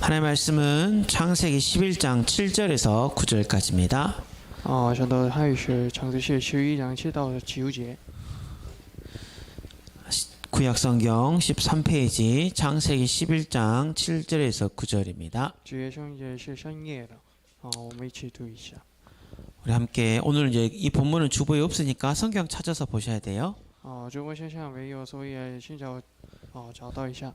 하나님의 말씀은 창세기 11장 7절에서 9절까지입니다. 想到汉语是长子是11章7到9节。 구약성경 13페이지 창세기 11장 7절에서 9절입니다. 主页上也是深夜的，我们一起读一下。 우리 함께 오늘 이제 이 본문은 주보에 없으니까 성경 찾아서 보셔야 돼요. 中文现象没有，所以寻找找到一下。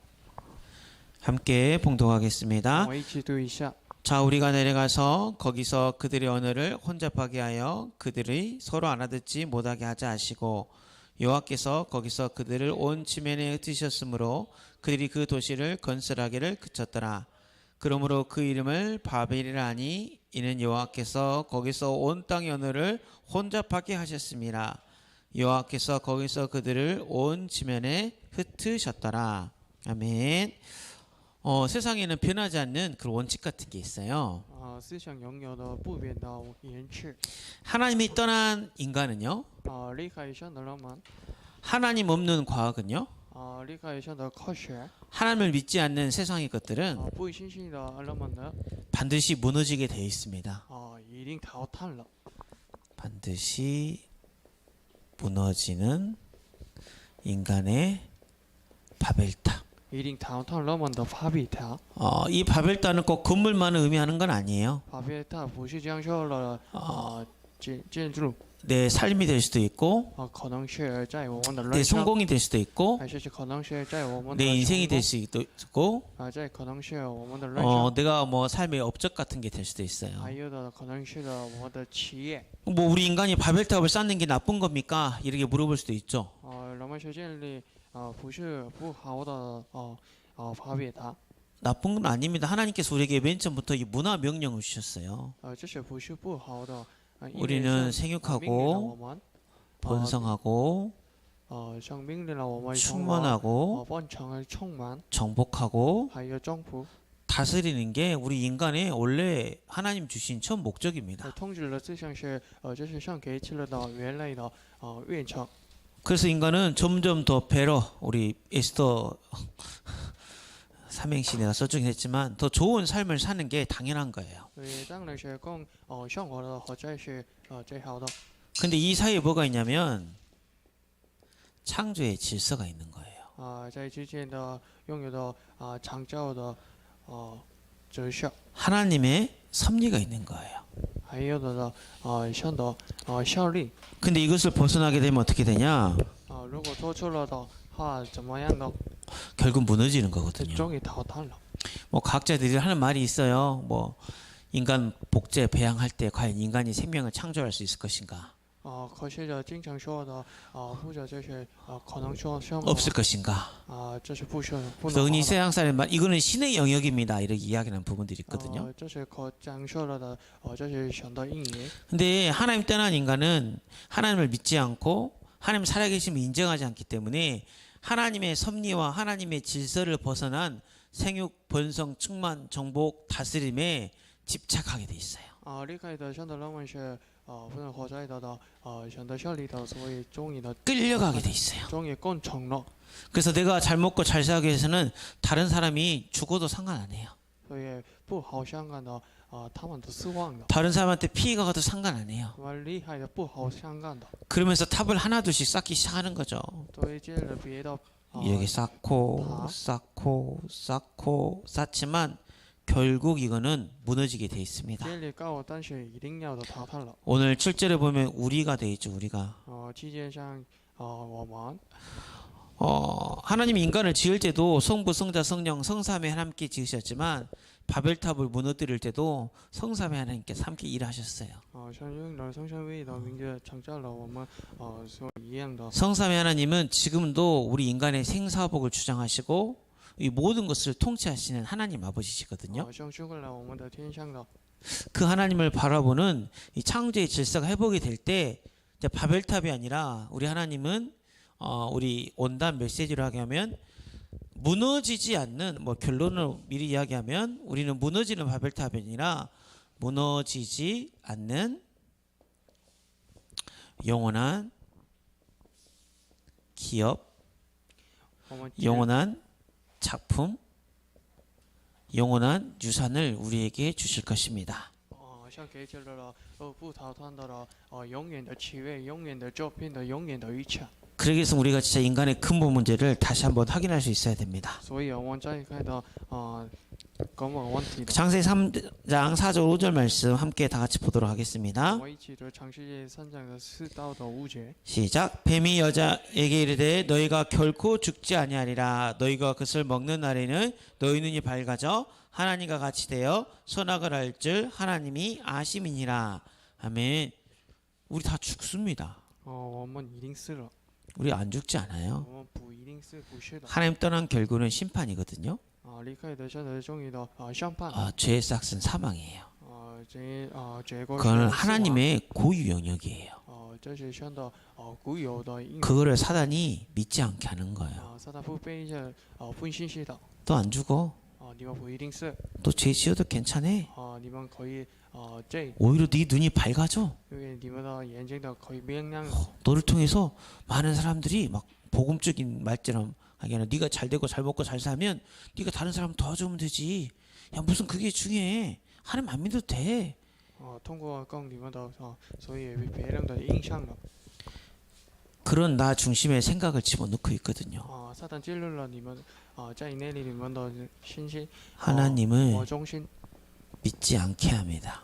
함께 봉독하겠습니다. 我们一起读一下。 자, 우리가 내려가서 거기서 그들의 언어를 혼잡하게 하여 그들이 서로 알아듣지 못하게 하자 하시고 여호와께서 거기서 그들을 온 지면에 흩으셨으므로 그들이 그 도시를 건설하기를 그쳤더라. 그러므로 그 이름을 바벨이라 하니 이는 여호와께서 거기서 온 땅의 언어를 혼잡하게 하셨습니다. 여호와께서 거기서 그들을 온 지면에 흩으셨더라. 아멘. 세상에는 변하지 않는 그런 원칙 같은 게 있어요. 思想拥有的不变的延迟。 하나님이 떠난 인간은요. 离开以上的人们， 하나님 없는 과학은요. 离开以上的科学， 하나님을 믿지 않는 세상의 것들은 不相信的人们呢， 반드시 무너지게 되어 있습니다. 一定淘汰了。 반드시 무너지는 인간의 바벨탑. 一定淘汰人们的巴比塔。 이 바벨탑은 꼭 건물만을 의미하는 건 아니에요. 巴比塔不是讲究了建筑， 내 삶이 될 수도 있고 可能是在我们的 내 人生， 성공이 될 수도 있고 还是可能是在我们的 내 인생이 成 될 功， 수도 있고 这可能是我们的人生， 내가 뭐 삶의 업적 같은 게 될 수도 있어요. 还有的可能是我们的企业。 뭐 우리 인간이 바벨탑을 쌓는 게 나쁜 겁니까? 이렇게 물어볼 수도 있죠. 人们是建立不是不好的巴比塔， 나쁜 건 아닙니다. 하나님께서 우리에게 맨 처음부터 이 문화 명령을 주셨어요. 这是不是不好的？ 우리는 생육하고 번성하고 生命令了我们 충만하고 变成充满， 정복하고 还有征服， 다스리는 게 우리 인간의 원래 하나님 주신 첫 목적입니다. 统治的思想是这是上给起了的原来的愿程。 그래서 인간은 점점 더 배러 우리 에스더 삼행시 내가 써주긴 했지만 더 좋은 삶을 사는 게 당연한 거예요. 所以当然是更生活的或者是最好的。 근데 이 사이에 뭐가 있냐면 창조의 질서가 있는 거예요. 在之间的拥有的창조的哲学， 하나님의 섭리가 있는 거예요. 还有的像的效力。 근데 이것을 벗어나게 되면 어떻게 되냐? 如果做错了的话，怎么样呢？ 결국 무너지는 거거든요. 终于淘汰了。 뭐 과학자들이 하는 말이 있어요. 뭐 인간 복제 배양할 때 과연 인간이 생명을 창조할 수 있을 것인가? 科学家经常说的或者就是可能说什么 없을 것인가? 这是不是不 그래서 能 흔히 好的 세상 사람 말 이거는 신의 영역입니다. 이렇게 이야기하는 부분들이 있거든요. 这是可讲说了的这是想到应验。 근데 하나님 떠난 인간은 하나님을 믿지 않고 하나님 살아계심을 인정하지 않기 때문에 하나님의 섭리와 하나님의 질서를 벗어난 생육, 번성, 충만, 정복, 다스림에 집착하게 돼 있어요. 离开的像的人们是不能活在的想到效力的，所以终于的 끌려가게 돼 있어요. 终于更成了。 그래서 내가 잘 먹고 잘 살기 위해서는 다른 사람이 죽어도 상관 안 해요. 所以不好相干的他们都失望的， 다른 사람한테 피해가 가도 상관 안 해요. 厉害的不好相干的， 그러면서 탑을 하나둘씩 쌓기 시작하는 거죠. 所以接着别的 여기 쌓고 다. 쌓고 쌓고 쌓지만 결국 이거는 무너지게 돼 있습니다. 建立高，但是一定要的淘汰了。 오늘 7절에 보면 우리가 돼 있죠. 우리가. 期间上我们 하나님이 인간을 지을 때도 성부, 성자, 성령, 성삼위 하나님께 지으셨지만 바벨탑을 무너뜨릴 때도 성삼위 하나님께서 함께 일하셨어요. 像用了生生位的名字创造了我们所一样的。 성삼위 하나님은 지금도 우리 인간의 생사복을 주장하시고 이 모든 것을 통치하시는 하나님 아버지시거든요. 像修改了我们的天上的 그 하나님을 바라보는 이 창조의 질서가 회복이 될 때 바벨탑이 아니라 우리 하나님은 우리 온단 메시지로 하게 하면 무너지지 않는 뭐 결론을 미리 이야기하면 우리는 무너지는 바벨탑이 아니라 무너지지 않는 영원한 기업, 我们 영원한 작품, 영원한 유산을 우리에게 주실 것입니다. 像给起了了不逃脱的了永远的企业，永远的作品的，永远的遗产。 그러기 위해서 우리가 진짜 인간의 근본 문제를 다시 한번 확인할 수 있어야 됩니다. 所以我们再看到根本问题的。 창세기 3장 4절 5절 말씀 함께 다 같이 보도록 하겠습니다. 我们一起读创世纪3章的4到5节。 시작. 뱀이 여자에게 이르되 너희가 결코 죽지 아니하리라. 너희가 그것을 먹는 날에는 너희 눈이 밝아져 하나님과 같이 되어 선악을 알 줄 하나님이 아심이니라. 아멘. 우리 다 죽습니다. 我们一定死了， 우리 안 죽지 않아요. 我们不一定是不是的。 하나님 떠난 결국은 심판이거든요. 离开的现在终于的相判。 죄의 싹은 사망이에요. 结果 그거는 하나님의 고유 영역이에요. 这是像的固有的应 그거를 사단이 믿지 않게 하는 거예요. 撒旦不被一些分信息的 너 안 죽어. 你们不一定是 너 죄 지어도 괜찮아. 你们可以这 오히려 네 눈이 밝아져. 因为你们的眼睛的可以明亮。 너를 통해서 많은 사람들이 막 복음적인 말처럼 아니 네가 잘 되고 잘 먹고 잘 살면 네가 다른 사람 도와주면 되지. 야 무슨 그게 중요해. 하나님 안 믿어도 돼. 通过供你们的所以别人的印象了。 그런 나 중심의 생각을 집어넣고 있거든요. 撒旦进入了你们在那里你们的信息 하나님을 中心 믿지 않게 합니다.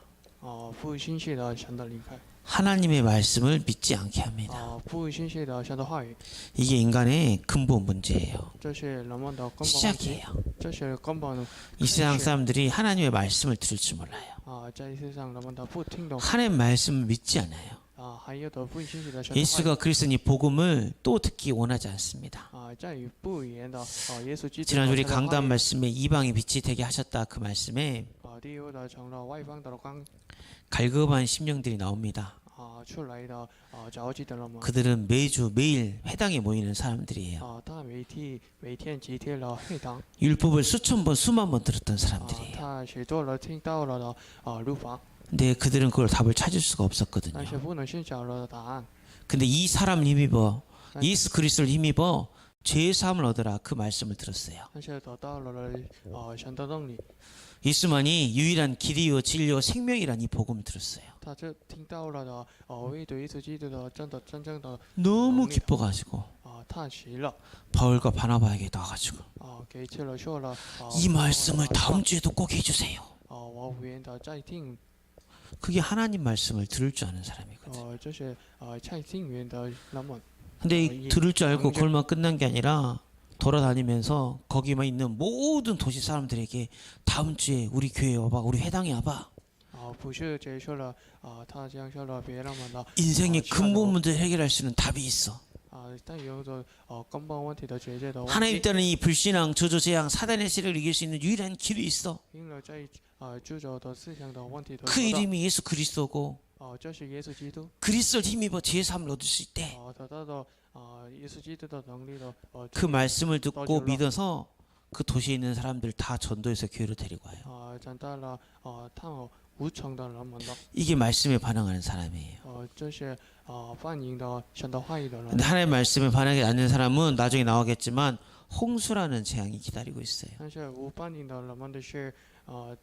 不信息的想的离开 하나님의 말씀을 믿지 않게 합니다. 不信息的想的话语 이게 인간의 근본 문제예요. 这是人们的根本问题 시작이에요. 这是根本 이 세상 사람들이 하나님의 말씀을 들을 줄 몰라요. 在世上人们的不听懂 하나님 말씀을 믿지 않아요. 还有的不信息的想的话语 예수가 그리스도인 이 복음을 또 듣기 원하지 않습니다. 在于不言的耶稣基督 지난주 우리 강단 말씀에 이방의 빛이 되게 하셨다 그 말씀에 第五的成了外方的光 갈급한 심령들이 나옵니다. 出来的着急的人们 그들은 매주 매일 회당에 모이는 사람들이에요. 他每天集体了会堂 율법을 수천 번 수만 번 들었던 사람들이에요. 他写作了听到了的律法 근데 그들은 그걸 답을 찾을 수가 但 없었거든요. 是不能寻找了答案 근데 이 사람을 힘입어 예수 그리스도를 힘입어 죄의 사함을 얻으라 그 말씀을 들었어요. 但是得到了神的能力 예수만이 유일한 길이요 진리요 생명이란 이 복음을 들었어요. 他这听到了的唯独耶稣基督的真正的 너무 기뻐가지고 他喜了 바울과 바나바에게 나와가지고 给去了说了 이 말씀을 다음 주에도 꼭 해주세요. 我无言的在听 그게 하나님 말씀을 들을 줄 아는 사람이거든. 这些在听员的人们 근데 이 들을 줄 알고 그걸만 끝난 게 아니라 돌아다니면서 거기만 있는 모든 도시 사람들에게 다음 주에 우리 교회에 와봐, 우리 회당에 와봐. 不是接受了他这样说了别人们的 인생의 근본 문제 해결할 수 있는 답이 있어. 但有的根本问题的解决的问 하나님 题 따른 이 불신앙, 저주, 재앙, 사단의 씨를 이길 수 있는 유일한 길이 있어. 因了在主轴的思想的问题的 그 이름이 예수 그리스도고 这是耶稣基督 그리스도를 힘입어 죄의 삶을 얻을 수 있대. 得到的耶稣基督的能力的 그 말씀을 듣고 믿어서 그 도시에 있는 사람들 다 전도해서 교회로 데리고 와요. 长大了他无成的人们的 이게 말씀에 반응하는 사람이에요. 这些反映的神的话语的人 근데 하나님의 말씀에 반응하지 않는 사람은 나중에 나오겠지만 홍수라는 재앙이 기다리고 있어요. 但是无反映的人们的是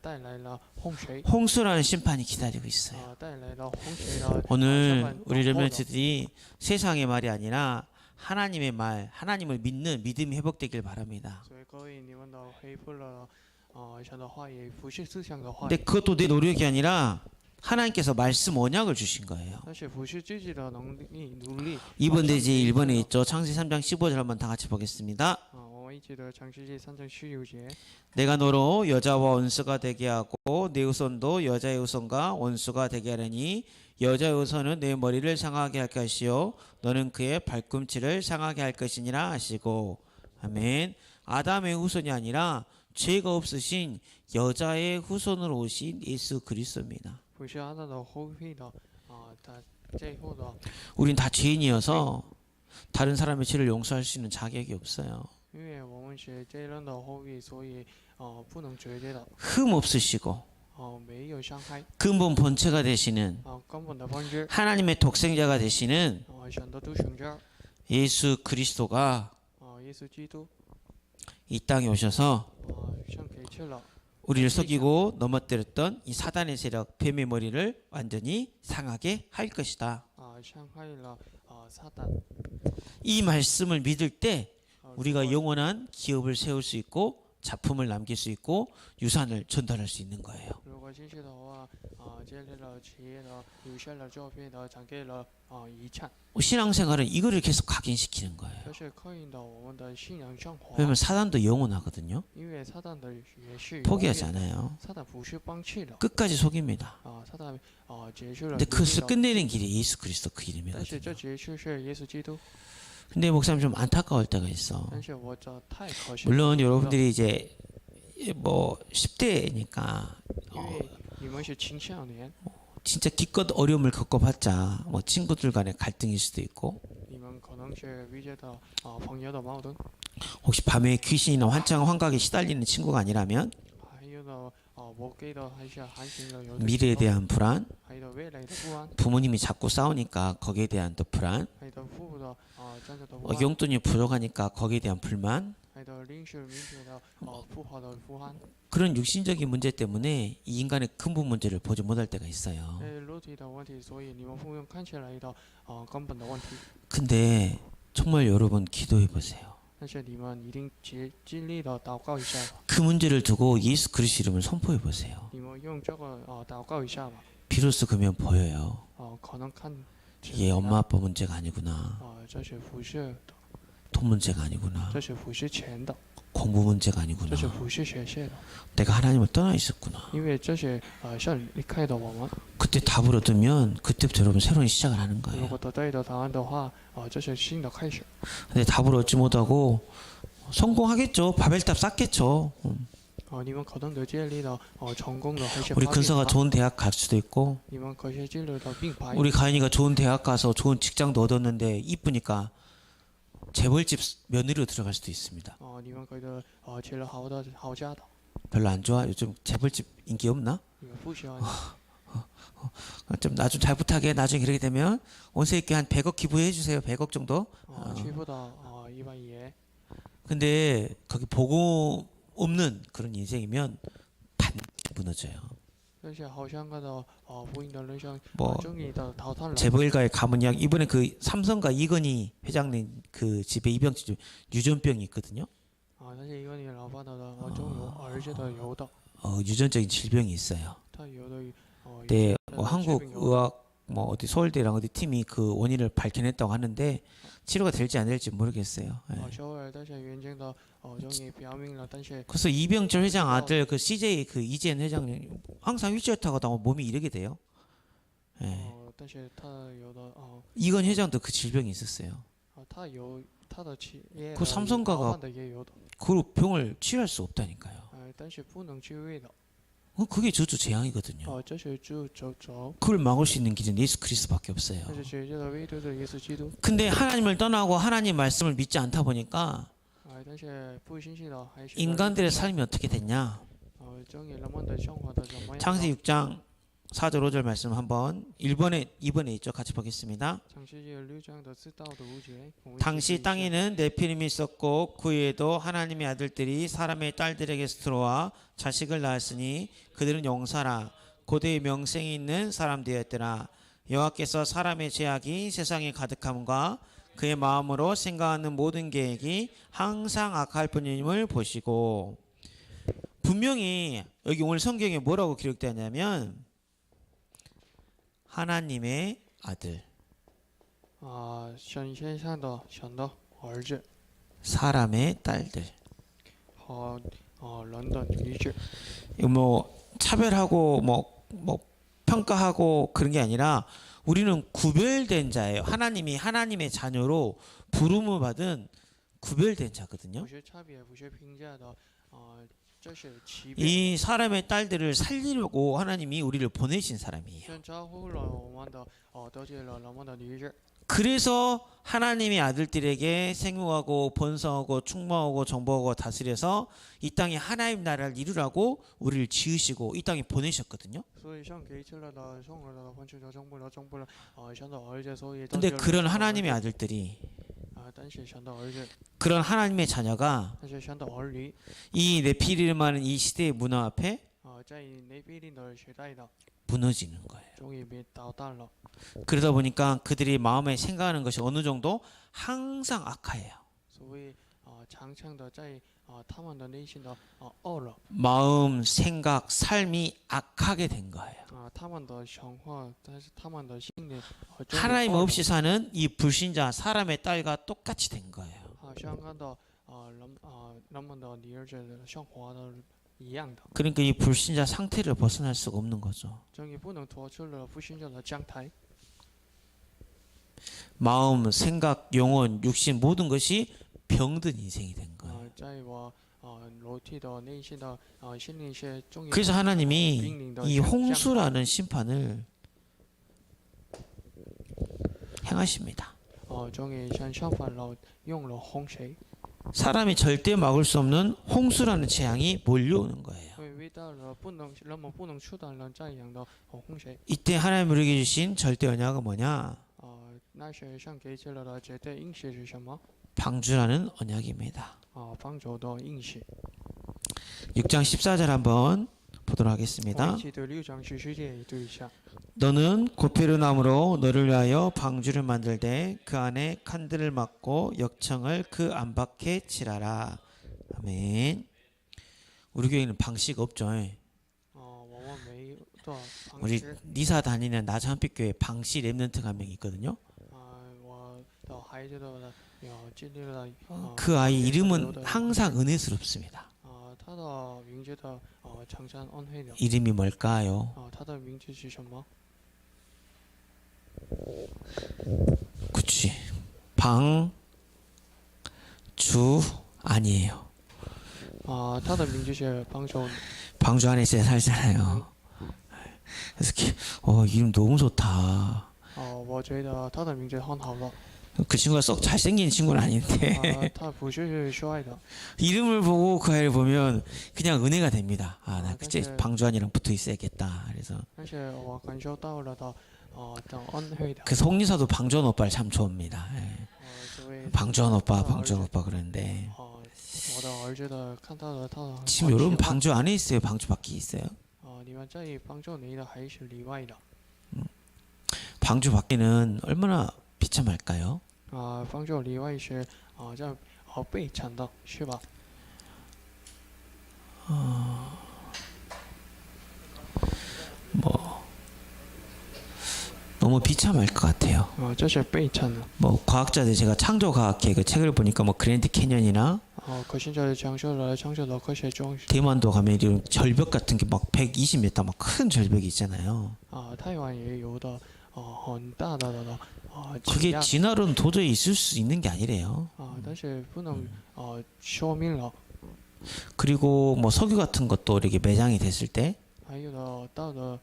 带来了洪水 홍수라는 심판이 기다리고 있어요. 带来了洪水的 오늘 우리 레멘트들이 세상의 말이 아니라 하나님의 말, 하나님을 믿는 믿음이 회복되길 바랍니다. 所以各位你们的恢复了神的话语不是思想的话 근데 语 그것도 내 노력이 아니라 하나님께서 말씀 언약을 주신 거예요. 但是不是自己的能力努力 2번 대지 1번에 있죠. 창세기 3장 15절 한번 다 같이 보겠습니다. 我们一起的创世纪3章16节 내가 너로 여자와 원수가 되게 하고 내 후손도 여자의 후손과 원수가 되게 하려니 여자의 후손은 내 머리를 상하게 할 것이요 너는 그의 발꿈치를 상하게 할 것이니라 하시고 아멘. 아담의 후손이 아니라 죄가 없으신 여자의 후손으로 오신 예수 그리스도입니다. 不是按照的后裔的他最后的 우린 다 죄인이어서 다른 사람의 죄를 용서할 수 있는 자격이 없어요. 因为我们是这样的后裔所以不能绝对的 흠 없으시고 没有伤害 근본 본체가 되시는 根本的本质 하나님의 독생자가 되시는 神的独生者 예수 그리스도가 耶稣基督 이 땅에 오셔서 像给去了 우리를 속이고 넘어뜨렸던 이 사단의 세력 뱀의 머리를 완전히 상하게 할 것이다. 伤害了撒旦。 이 말씀을 믿을 때 如 우리가 果 영원한 기업을 세울 수 있고 작품을 남길 수 있고 유산을 전달할 수 있는 거예요. 如果信息的话，建立了企业的，留下了照片的，展给了遗产， 신앙생활은 이거를 계속 각인시키는 거예요. 这是刻印的我们的信仰生活。 왜냐면 사단도 영원하거든요. 因为撒旦的也是永 포기하지 远的， 않아요. 撒旦不是放弃的 끝까지 속입니다. 撒旦结束了 근데 奴隶 그것을 的， 끝내는 길이 예수 그리스도 그 但是这 이름이거든요. 结束是耶稣基督。 근데 목사님 좀 안타까울 때가 있어. 但是我这太可惜了， 물론 여러분들이 이제 뭐 10대니까 因为你们是青少年， 진짜 기껏 어려움을 겪어봤자 뭐 친구들 간의 갈등일 수도 있고 你们可能是遇见的朋友的矛盾， 혹시 밤에 귀신이나 환각에 시달리는 친구가 아니라면 还有呢魔鬼的，还是寒心的有的 미래에 时候， 대한 불안, 还有未来的不安， 부모님이 자꾸 싸우니까 거기에 대한 또 불안, 还有父母的战斗的不安， 용돈이 부족하니까 거기에 대한 불만 还有领袖民主的不好的不安， 그런 육신적인 문제 때문에 이 인간의 근본 문제를 보지 못할 때가 있어요. 肉体的问题，所以你们不用看起来的根本的问题。 근데 정말 여러분 기도해 보세요. 但是你们一定尽力的祷告一下吧， 그 문제를 두고 예수 그리스도 이름을 선포해 보세요. 你们用这个祷告一下吧， 비로소 그러면 보여요. 可能看起 이게 来 엄마 아빠 문제가 아니구나. 这是不是 돈 문제가 아니구나. 这是不是钱的， 공부 문제가 아니구나. 这是不是学业的， 내가 하나님을 떠나 있었구나. 因为这是像离开的我们。 그때 답을 얻으면 그때부터 여러분 새로운 시작을 하는 如 거예요. 果得对的答案的话，这是新的开始。 근데 답을 얻지 못하고 성공하겠죠. 바벨탑 쌓겠죠. 你们可能得建立了成功的，还是 우리 发 근서가 展 좋은 대학 갈 수도 있고 你们可以建立的并排。 우리 가인이가 좋은 대학 가서 좋은 직장도 얻었는데 이쁘니까 재벌집 며느리로 들어갈 수도 있습니다. 你们可以的娶了好家的， 별로 안 좋아? 요즘 재벌집 인기 없나? 你们不喜欢。 좀 나 좀 잘 부탁해. 나중에 그렇게 되면 온세있게 한 100억 기부해 주세요. 100억 정도. 欺负的1万也。 근데 거기 복음 없는 그런 인생이면 반 무너져요. 但是好像的福音的人生 뭐 终于的淘汰了。 재벌가에 가면 약 이번에 그 삼성가 이건희 회장님 그 집에 입양치 유전병이 있거든요. 但是一个你老爸的中有儿子的有的， 유전적인 질병이 있어요. 他有的 네, 한국 의학 뭐 어디 서울대랑 어디 팀이 그 원인을 밝혀냈다고 하는데 치료가 될지 안 될지 모르겠어요. 예. 首尔但是原件的终于表明了，但是 그래서 이병철 회장 아들 그 CJ 그 이재현 회장님 항상 휠체어 타고 나오면 몸이 이렇게 돼요. 예. 但是他有的이건 회장도 그 질병이 있었어요. 他有他的企业 그 삼성가가 的也有的， 그 병을 치료할 수 없다니까요. 但是不能治愈的， 그게 저주 재앙이거든요. 这是走， 그걸 막을 수 있는 길은 예수 그리스도밖에 없어요. 但是解决的唯独的耶稣基督。 근데 하나님을 떠나고 하나님 말씀을 믿지 않다 보니까 但是不信息的还是 인간들의 삶이 어떻게 됐냐? 终于人们的生活的怎么样？ 창세기 6장 4절 5절 말씀 한번 1번에 2번에 있죠. 같이 보겠습니다. 창세기 6장 4到 5절。 당시 땅에는 네피림이 있었고 그 위에도 하나님의 아들들이 사람의 딸들에게서 들어와 자식을 낳았으니 그들은 용사라 고대의 명성이 있는 사람들이었더라. 여호와께서 사람의 죄악이 세상에 가득함과 그의 마음으로 생각하는 모든 계획이 항상 악할 뿐임을 보시고 분명히 여기 오늘 성경에 뭐라고 기록되었냐면 하나님의 아들 神先上的神的儿子 사람의 딸들 和人的女子。 뭐 차별하고 뭐 평가하고 그런 게 아니라 우리는 구별된 자예요. 하나님이 하나님의 자녀로 부름을 받은 구별된 자거든요. 不是差别，不是评价的，这是区别。 이 사람의 딸들을 살리려고 하나님이 우리를 보내신 사람이에요. 神招呼了我们的，得罪了人们的女子。 그래서 하나님의 아들들에게 생육하고 번성하고 충만하고 정복하고 다스려서 이 땅에 하나님 나라를 이루라고 우리를 지으시고 이 땅에 보내셨거든요. 所以上给吃了的，送了的，换取了，中不了，中不了，神的儿子，所以。 근데 그런 하나님의 아들들이 但是想到儿子， 그런 하나님의 자녀가 但是想到儿女， 이 네피림하는 이 시대의 문화 앞에 在那必定的时代的 무너지는 거예요. 终于被捣蛋了。 그러다 보니까 그들이 마음에 생각하는 것이 어느 정도 항상 악하예요. 所以常常的在他们的内心的恶了 마음, 생각, 삶이 악하게 된 거예요. 他们的想法，但是他们的心里 하나님 없이 사는 이 불신자 사람의 딸과 똑같이 된 거예요. 好像看到人们的女儿子的生活的一样的， 그러니까 이 불신자 상태를 벗어날 수가 없는 거죠. 终于不能脱出了不信者的将台。 마음, 생각, 영혼, 육신 모든 것이 병든 인생이 된 거예요. 在我裸体的内心的心灵些终于 그래서 하나님이 濒临的 이 将台 홍수라는 심판을 행하십니다. 终于像相反了，用了洪水， 사람이 절대 막을 수 없는 홍수라는 재앙이 몰려오는 거예요. 会遇到了人们不能触挡的这样的洪水。 이때 하나님 우리에게 주신 절대 언약은 뭐냐? 那些上给起了的绝对应许是什么？ 방주라는 언약입니다. 帮助的应许。 6장 14절 한번 보도록 我 하겠습니다. 们一起对6章14节读一下。 너는 고페르나무로 너를 위하여 방주를 만들되 그 안에 칸들을 막고 역청을 그 안팎에 칠하라. 아멘. 우리 교회는 방식 없죠. 我们没的方 우리 式。 니사 다니는 나장빛교회 방시 랩런트가 한 명 있거든요. 我的孩子的有经历了 그 아이 이름은 항상 은혜스럽습니다. 他的名字的常常恩惠的。 이름이 뭘까요? 他的名字是什么？ 그치. 방주 아니에요. 他的名字是帮助。 방주 안에 제가 살잖아요. 그래서 이름 너무 좋다. 我觉得他的名字很好的。 그 친구가 썩 잘생긴 친구는 아닌데 他不是帅的。 이름을 보고 그 아이를 보면 그냥 은혜가 됩니다. 나 그제 근데- 방주환이랑 붙어 있어야겠다. 그래서 但是我感受到了的恩惠的。 그 송리사도 방주환 오빠를 참 좋아합니다. 예. 所以 방주환 오빠 그러는데 我的儿子的看到了他的。 지금 여러분 방주 안에 있어요? 방주 밖에 있어요? 你们在帮助你的还是例外的？ 방주 밖에는 얼마나 비참할까요? 帮助例外是在被惨的是吧？ 뭐 너무 비참할 것 같아요. 这是被惨的。 뭐 과학자들 제가 창조과학회 그 책을 보니까 뭐 그랜드 캐년이나 可现在讲述了科学中， 대만도 가면 이런 절벽 같은 게 막 120m 막 큰 절벽이 있잖아요. 台湾也有的很大的挤 그게 压 진화로는 도저히 있을 수 있는 게 아니래요. 但是不能说明了。 그리고 뭐 석유 같은 것도 이렇게 매장이 됐을 때 还有的到的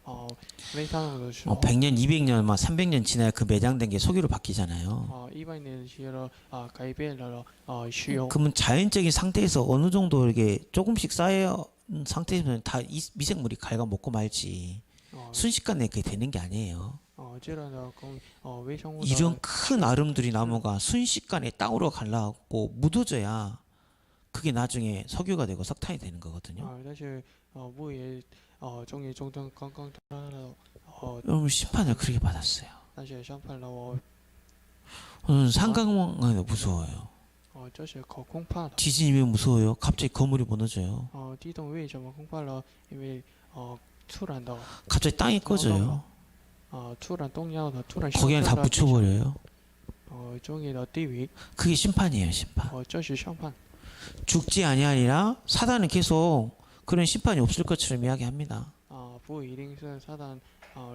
煤炭的时候， 100년, 200년, 막 300년 지나야 그 매장된 게 석유로 바뀌잖아요. 100年期了改变了需要。 그러면 자연적인 상태에서 어느 정도 이렇게 조금씩 쌓여 상태에서는 다 미생물이 갉아먹고 말지 哦 순식간에 그게 되는 게 아니에요. 这样的微生物 이런 큰 아름드리 나무가 순식간에 땅으로 갈라갖고 묻어져야 그게 나중에 석유가 되고 석탄이 되는 거거든요. 但是木也终于中断刚刚它了여러분 심판을 그렇게 받았어요. 但是相反了我 저는 상강왕이 무서워요. 这是可恐怕的。 지진이 왜 무서워요? 갑자기 건물이 무너져요. 地动为什么恐怕了？因为突然的 갑자기 땅이 꺼져요. 突然动摇的，突然 거기에 다 붙여버려요. 终于的地狱 그게 심판이에요, 심판. 这是相反。 죽지 아니하리라 사단은 계속 그런 심판이 없을 것처럼 이야기합니다. 不一定是撒旦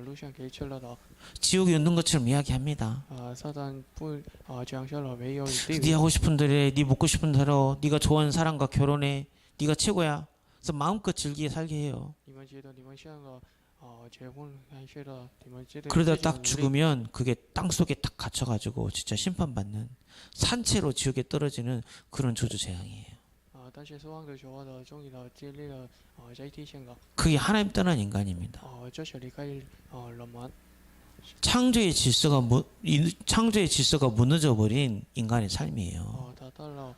路上给去了的。 지옥이 없는 것처럼 이야기합니다. 撒旦不讲述了没有地 네 狱。 하고 싶은 대로 네 먹고 싶은 대로 네가 좋아하는 사람과 결혼해. 네가 최고야. 그래서 마음껏 즐기게 살게 해요. 你们觉得你们像个结婚还是的？你们觉得 그러다 딱 죽으면 그게 땅 속에 딱 갇혀가지고 진짜 심판받는 산채로 지옥에 떨어지는 그런 저주 재앙이에요. 但是失望的时候的终于的经历了在地上的 그게 하나님 떠난 인간입니다. 这是离开人们。 창조의 질서가 무너져 버린 인간의 삶이에요. 达到了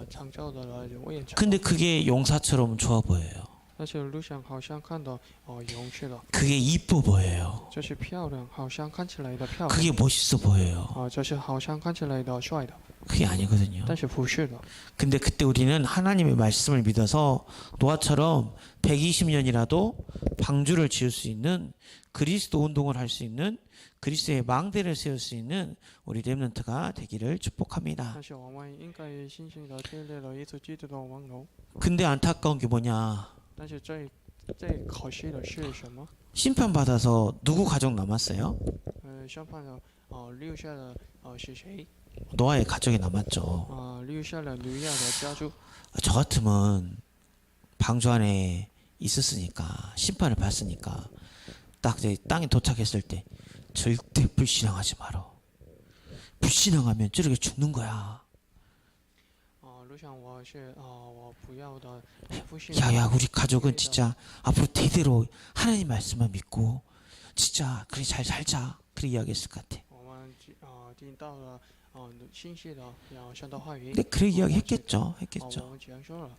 창조的永远。 근데 그게 용사처럼 좋아 보여요. 但是路上好像看到勇士的， 그게 이뻐 보여요. 这是漂亮，好像看起来的漂亮， 그게 멋있어 보여요. 这是好像看起来的帅的， 그게 아니거든요. 但是不是的。 근데 그때 우리는 하나님의 말씀을 믿어서 노아처럼 120년이라도 방주를 지을 수 있는 그리스도 운동을 할 수 있는 그리스도의 망대를 세울 수 있는 우리 렘넌트가 되기를 축복합니다. 但是我们应该信心的建立了耶稣基督的王楼。 근데 안타까운 게 뭐냐? 但是最可惜的是什么？ 심판받아서 누구 가족 남았어요? 审判的留下的是谁？ 노아의 가족이 남았죠. 留下了挪亚的家族。 저 같으면 방주 안에 있었으니까 심판을 받았으니까 딱 이제 땅에 도착했을 때 절대 불신앙하지 마라. 불신앙하면 저렇게 죽는 거야. 如想我是我不要的不信。 야야 우리 가족은 진짜 앞으로 대대로 하나님 말씀만 믿고 진짜 그래 잘 살자. 그렇게 이야기했을 것 같아. 我们听到了信息的神的话语。 근데 그렇게 이야기했겠죠. 我 했겠죠. 们讲说了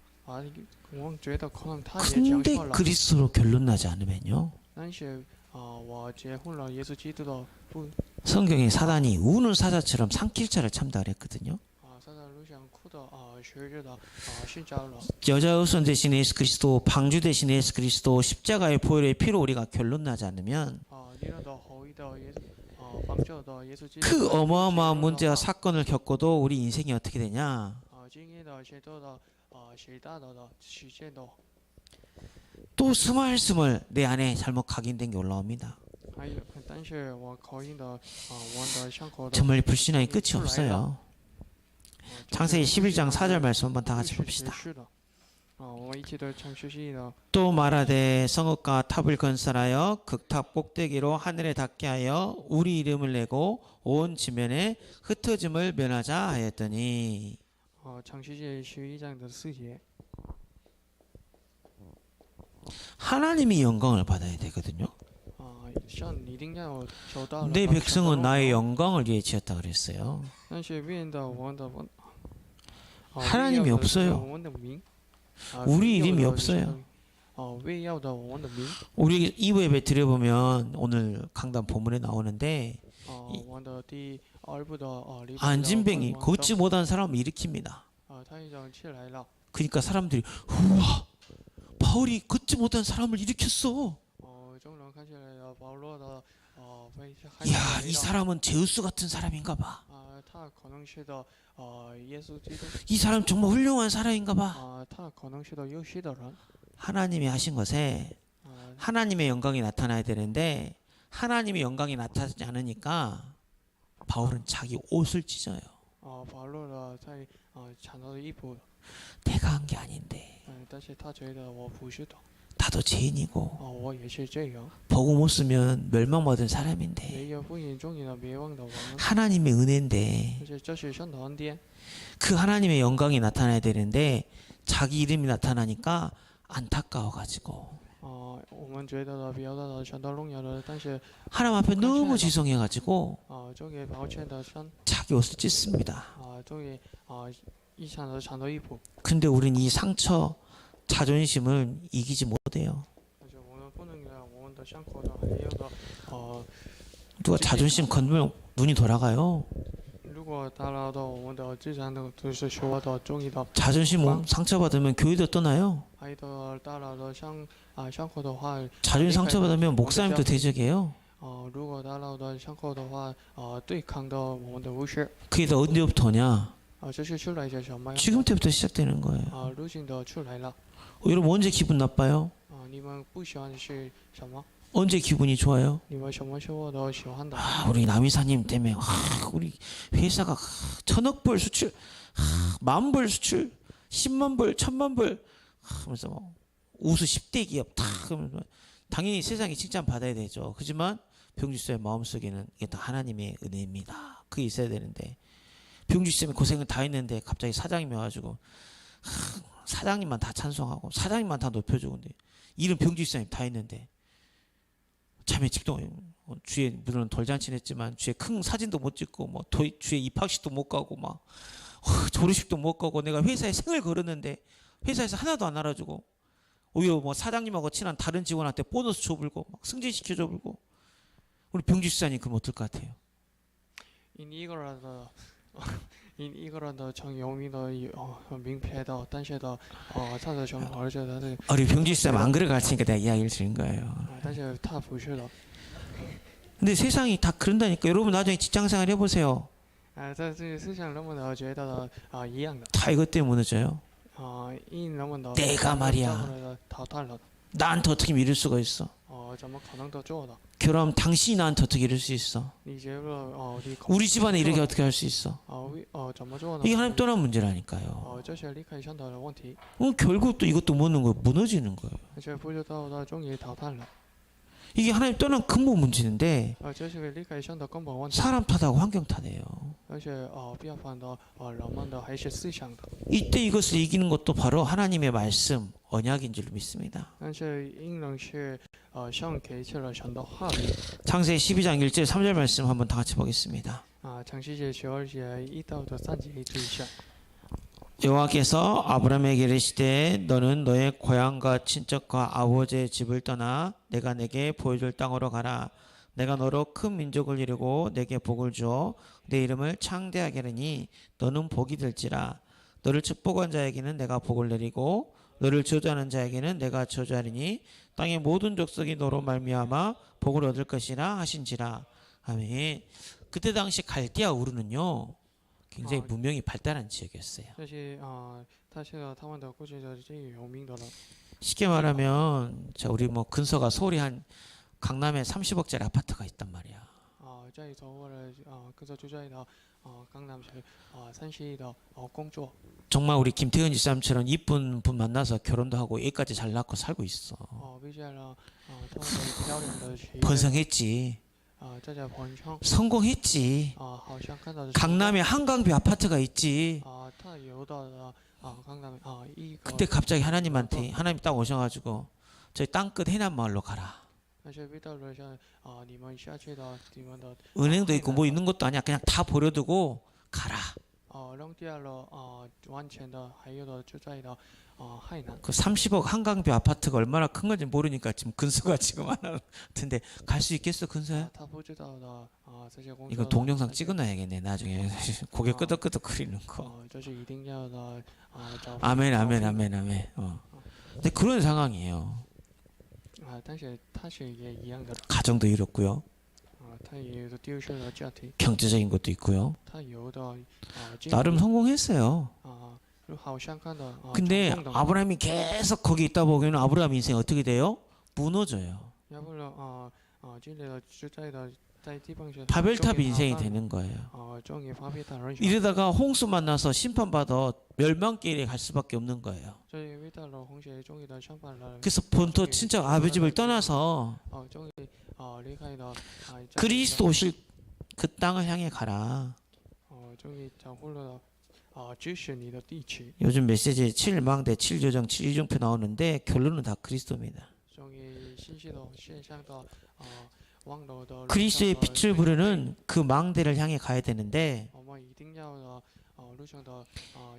我觉得可能他也讲 근데 错了。 그리스도로 결론 나지 않으면요. 但是我结婚了耶稣基督的不 성경에 사단이 우는 사자처럼 산길자를 참다 그랬거든요. 撒旦路上哭的学着的睡着了。 여자 우선 대신 예수 그리스도, 방주 대신 예수 그리스도, 십자가의 보혈의 피로 우리가 결론 나지 않으면 敌人的后裔的耶稣帮助的耶稣基督。 그 어마어마한 문제와 사건을 겪고도 우리 인생이 어떻게 되냐? 经历了许多的许大的事件的。 또 스멀스멀 내 안에 잘못 각인된 게 올라옵니다. 还有，但是我口音的我的伤口的 정말 불신앙이 끝이 없어요. 창세기 11장 4절 말씀 한번 다 같이 是 봅시다. 是的。我们一起的唱学习的。 또 말하되 성읍과 탑을 건설하여 극탑 꼭대기로 하늘에 닿게 하여 우리 이름을 내고 온 지면에 흩어짐을 면하자 하였더니 唱学习11장的4节。 하나님이 영광을 받아야 되거든요. 像你一定要找到了 내 백성은 나의 영광을 위해 지었다 그랬어요. 但是为了我的 하나님이 없어요. 我的名 우리 이름이 없어요. 为要的我的名 우리 2부 예배 드려보면 오늘 강단 본문에 나오는데 我的第2部的 안진뱅이 걷지 못한 사람을 일으킵니다. 他已经起来了。 그러니까 사람들이 우와 바울이 걷지 못한 사람을 일으켰어. 众人看起来的保罗的이야 이 사람은 제우스 같은 사람인가 봐. 他可能是的耶稣基督。 이 사람 정말 훌륭한 사람인가 봐. 他可能是的优秀的人。 하나님이 하신 것에 하나님의 영광이 나타나야 되는데 하나님의 영광이 나타나지 않으니까 바울은 자기 옷을 찢어요. 保罗的在抢到的衣服。 내가 한 게 아닌데. 但是他觉得我不是的。 나도 죄인이고 我也是这样。 복음 못 쓰면 멸망받은 사람인데 没有福音中的灭亡的我们。 하나님의 은혜인데 这是神的恩典。 그 하나님의 영광이 나타나야 되는데 자기 이름이 나타나니까 안타까워가지고 我们觉得的表达的神的荣耀的，但是 하나님 앞에 너무 지성해가지고 这个保全的神 자기 옷을 찢습니다. 这个一场的长的衣服。 근데 우린 이 상처 자존심을 이기지 못해요. 但是我们不能让我们的伤口的还有的누가 자존심 건들면 눈이 돌아가요. 如果打扰到我们的自然的就是说的中意的。 자존심 상처받으면 교회도 떠나요. 还有的打扰的伤口的话。 자존심 상처받으면 목사님도 대적해요. 如果打扰的伤口的话对抗的我们的牧师。 그게 다 언제부터 오냐? 这是出来些什么呀？ 지금 때부터 시작되는 거예요. 如今的出来了。 여러분 언제 기분 나빠요? 你们不喜欢是什么？ 언제 기분이 좋아요? 你们什么时候都喜欢的？ 우리 남이사님 때문에 우리 회사가 1,000억 불 수출, 10,000,000 불 수출, 10만 불, 1,000만 불 하면서 뭐 우수 10대 기업 다 그러면 당연히 세상에 칭찬 받아야 되죠. 하지만 병주쌤의 마음속에는 이게 다 하나님의 은혜입니다. 그게 있어야 되는데 병주쌤이 고생을 다 했는데 갑자기 사장님이 와가지고 사장님만 다 찬송하고 사장님만 다 높여주고 근데 일은 병주쌤이 다 했는데 자매 집도 주에 물론 돌잔치 했지만 주에 큰 사진도 못 찍고 뭐 주에 입학식도 못 가고 막 졸업식도 못 가고 내가 회사에 생을 걸었는데 회사에서 하나도 안 알아주고 오히려 뭐 사장님하고 친한 다른 직원한테 보너스 줘불고 막 승진시켜 줘불고 우리 병주 시사님 그럼 어떨 것 같아요? 印一个人的，印一个人的成有名的名片的，但是的他的成而且他的 우리 병주 시사님 안 그래 가르치니까 내가 이야기를 드린 거예요. 但是他不是的， 근데 세상이 다 그런다니까. 여러분 나중에 직장생활 해보세요. 在这个思想人们的觉得的一样的 다 이것 때문에 무너져요. 印人们的 내가 말이야 淘汰了的， 나한테 어떻게 믿을 수가 있어? 怎么可能都做的？ 그럼 당신이 나한테 어떻게 이럴 수 있어? 你觉得你 우리 집안에 이렇게 어떻게 할 수 있어? 怎么做呢？ 이게 하나님 떠난 문제라니까요. 这是离开上的问题， 결국 또 이것도 무너지는 거예요. 무너지는 거예요. 而且不知道的终于淘汰了， 이게 하나님 떠난 근본 문제인데 这是离开上的根本问题， 사람 탓하고 환경 탓해요. 而且变反的人们的还是思想的。 이때 이것을 이기는 것도 바로 하나님의 말씀, 언약인 줄 믿습니다. 但是应当是像给起了神的话语 창세기 12장 1절 3절 말씀 한번 다 같이 보겠습니다. 창세기12节1到3节读一下。 여호와께서 아브라함에게 이르시되 너는 너의 고향과 친척과 아버지의 집을 떠나 내가 내게 보여줄 땅으로 가라. 내가 너로 큰 민족을 이루고 내게 복을 주어 내 이름을 창대하게 하리니 너는 복이 될지라. 너를 축복한 자에게는 내가 복을 내리고 너를 저주하는 자에게는 내가 저주하리니 땅의 모든 족속이 너로 말미암아 복을 얻을 것이라 하신지라. 아멘. 그때 당시 갈대아 우르는요 굉장히 문명이 발달한 지역이었어요. 这些他现在他们的过去的这个有名的了 쉽게 말하면 자 우리 뭐 근서가 서울이 한 강남에 30억짜리 아파트가 있단 말이야. 这里头或者跟着住在的江南是30亿的工作 정말 우리 김태현 지사님처럼 이쁜 분 만나서 결혼도 하고 애까지 잘 낳고 살고 있어. 并且呢他们的漂亮的企业 번성했지. 在这盆腔 성공했지. 好像看到的 강남에 한강뷰 아파트가 있지. 他有的江南一个 그때 갑자기 하나님한테 하나님 딱 오셔가지고 저희 땅끝 해남 마을로 가라. 但是遇到了像你们下去的你们的 은행도 있고 뭐 있는 것도 아니야. 그냥 다 버려두고 가라. 扔掉了完全的还有的就在的海南 그 30억 한강뷰 아파트가 얼마나 큰 건지 모르니까 지금 근서가 지금 하나 같은데 갈 수 있겠어 근서야? 他不知道的这些工作 이거 동영상 찍어놔야겠네 나중에 고개 끄덕끄덕 거리는 거. 这是一定要的找 아멘 아멘 아멘 아멘. 근데 그런 상황이에요. 但是他是也一样的 가정도 잃었고요. 他也有的丢失了家庭 경제적인 것도 있고요. 他有的나름 성공했어요. 好像看的 근데 成功的 아브라함이 계속 거기 있다 보면 아브라함 인생 어떻게 돼요? 무너져요. 要不然这里的就在的在地方是 바벨탑 인생이 되는 거예요. 终于发配到人 이러다가 홍수 만나서 심판받아 멸망길에 갈 수밖에 없는 거예요. 这里遇到了洪水终于的上班了 그래서 본토 친척 아버지 집을 떠나서 终于离开的 그리스도 오실 그 땅을 향해 가라. 终于掌握了支持你的地区 요즘 메시지에 7망대 7조정 7이정표 나오는데 결론은 다 그리스도입니다. 终于信息的线上的网络的 그리스도의 빛을 부르는 그 망대를 향해 가야 되는데 我们一定要的路上的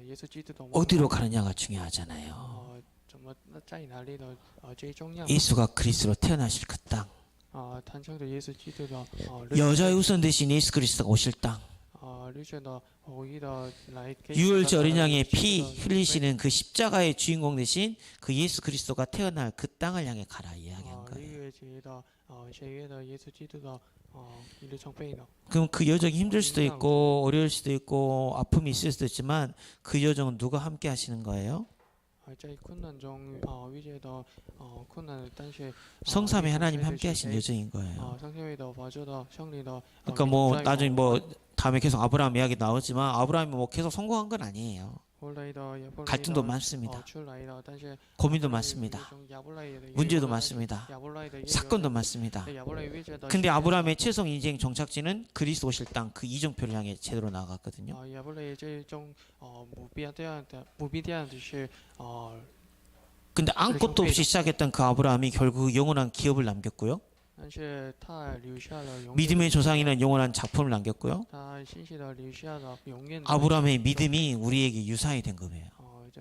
耶稣基督的 어디로 가느냐가 중요하잖아요. 怎么在哪里的最重要 예수가 그리스도로 태어나실 그 땅. 坛上的耶稣基督的 여자의 우선 대신 예수 그리스도가 오실 땅. 绿色的唯一的来 유월절 어린 양의 피 흘리시는 그 십자가의 주인공 대신 그 예수 그리스도가 태어날 그 땅을 향해 가라 이야기한 6 거예요. 月节的血月的耶稣基督的日常备的 그럼 그 여정이 힘들 수도 있고 어려울 수도 있고 아픔이 있을 수도 있지만 그 여정은 누가 함께 하시는 거예요? 在困难中遇见的困难但是 성삼위 하나님 함께 하신 여정인 거예요. 上天位的法则的胜利的 그러니까 뭐 나중에 뭐 다음에 계속 아브라함 이야기 나오지만 아브라함이 뭐 계속 성공한 건 아니에요. 갈등도 많습니다. 고민도 많습니다. 문제도 많습니다. 사건도 많습니다. 근데 아브라함의 최종 인생 종착지는 그리스도 오실 땅 그 이정표를 향해 제대로 나아갔거든요. 근데 아무것도 없이 시작했던 그 아브라함이 결국 영원한 기업을 남겼고요. 但是他留下了永远 믿음의 조상이는 영원한 작품을 남겼고요. 他信息的留下了永远的 아브라함의 믿음이 우리에게 유산이 된 거예요. 这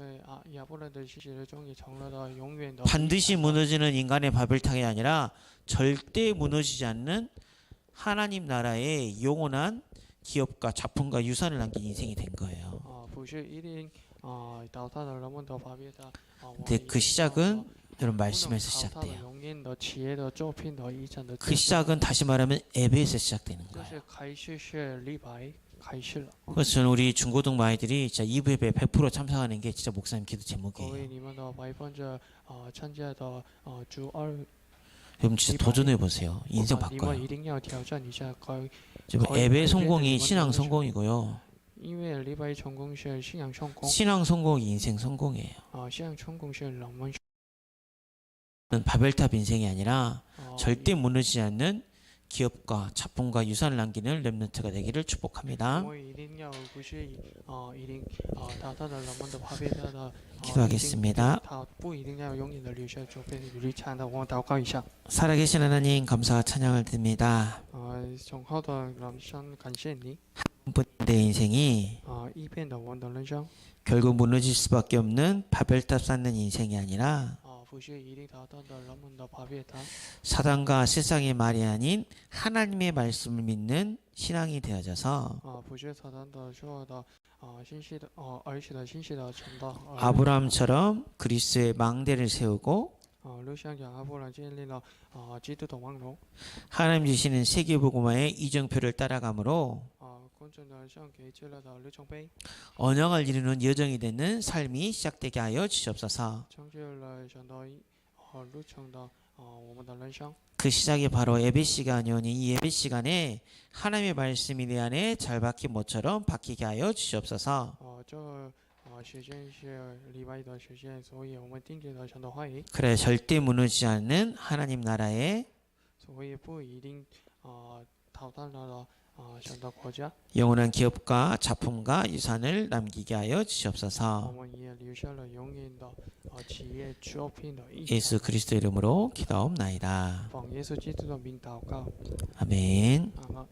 亚伯兰的信息的中也成了的永远的 반드시 무너지는 인간의 바벨탑이 아니라 절대 무너지지 않는 하나님 나라의 영원한 기업과 작품과 유산을 남긴 인생이 된 거예요. 不是一定倒塌的人们的法别的 근데 그 시작은 여러분 말씀에서 倒塌的 시작돼요. 永远的企业的作品的遗产的 그 시작은 다시 말하면 예배에서 시작되는 这 거예요. 是开始是礼拜开始了 그래서 저는 우리 중고등부 아이들이 진짜 2부 예배 100% 참석하는 게 진짜 목사님 기도 各 제목이에요. 位你们的参加的主二 여러분 진짜 도전해 보세요. 인생 你们 바꿔요. 一定要挑战一下 여러분 예배 성공이 신앙 성공이고요. 因为礼拜成功是信仰成功 신앙 성공이 인생 성공이에요. 信仰成功是人们 바벨탑 인생이 아니라 哦 절대 무너지지 않는 기업과 작품과 유산을 남기는 렘넌트가 되기를 축복합니다. 我一定要不是一定倒塌的人们的法别的 기도하겠습니다. 他不一定要永远的留下作品遗产的我祷告一下 살아계신 하나님 감사와 찬양을 드립니다. 从好的人生感谢你 내 인생이 一遍的我的人生 결국 무너질 수밖에 없는 바벨탑 쌓는 인생이 아니라 不是一定倒塌的人们的法别的 사단과 세상의 말이 아닌 하나님의 말씀을 믿는 신앙이 되어져서 不是撒旦的说的信息的而且的信息的传道 아브라함처럼 그리스도의 망대를 세우고 就像亚伯兰建立了基督的王楼 하나님 주시는 세계복음화의 이정표를 따라가므로 公正的像给接了的里程碑 언약을 이루는 여정이 되는 삶이 시작되게 하여 주시옵소서. 成就了想到路程的我们的人生 그 시작이 바로 예배 시간이오니 이 예배 시간에 하나님의 말씀이 내 안에 잘 박힌 모처럼 박히게 하여 주시옵소서. 这个时间是礼拜的时间，所以我们定制了神的话语， 그래 절대 무너지지 않는 하나님 나라의 所以不一定淘汰了神的国家， 영원한 기업과 작품과 유산을 남기게 하여 我 주시옵소서. 们也留下了永远的企业作品的遗 예수 产。 그리스도 이름으로 기도옵나이다. 奉耶稣基督的名祷告， 아멘. 阿门。